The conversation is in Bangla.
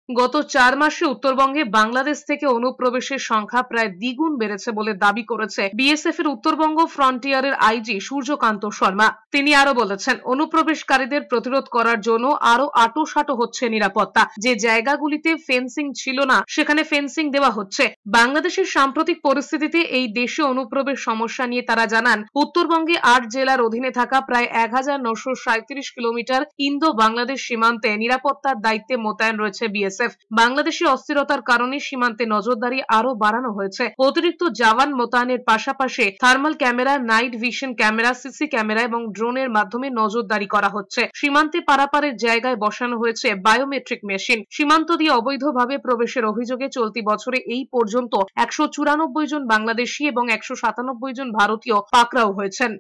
গত 4 মাসে উত্তরবঙ্গে বাংলাদেশ থেকে অনুপ্রবেশের সংখ্যা প্রায় দ্বিগুণ বেড়েছে বলে দাবি করেছে বিএসএফ এর উত্তরবঙ্গ ফ্রন্টিয়ারের আইজি সূর্যকান্ত শর্মা। তিনি আরো বলেছেন, অনুপ্রবেশকারীদের প্রতিরোধ করার জন্য আরো আঁটোসাঁটো হচ্ছে নিরাপত্তা। যে জায়গাগুলিতে ফেন্সিং ছিল না সেখানে ফেন্সিং দেওয়া হচ্ছে। বাংলাদেশের সাম্প্রতিক পরিস্থিতিতে এই দেশে অনুপ্রবেশ সমস্যা নিয়ে তারা জানান, উত্তরবঙ্গে 8 জেলার অধীনে থাকা প্রায় 1937 কিলোমিটার ইন্দো বাংলাদেশ সীমান্তে নিরাপত্তার দায়িত্বে মোতায়েন রয়েছে বিএসএফ। বাংলাদেশি অস্থিরতার কারণে সীমান্তে নজরদারি আরো বাড়ানো হয়েছে। অতিরিক্ত জওয়ান মোতায়েনের পাশাপাশি thermal camera, night vision camera, CC camera এবং ড্রোনের মাধ্যমে নজরদারি করা হচ্ছে। সীমান্তে পারাপারের জায়গায় বসানো হয়েছে বায়োমেট্রিক মেশিন। সীমান্ত দিয়ে অবৈধভাবে প্রবেশের অভিযোগে চলতি বছরে এই পর্যন্ত 194 জন বাংলাদেশি এবং 197 জন ভারতীয় পাকড়াও হয়েছেন।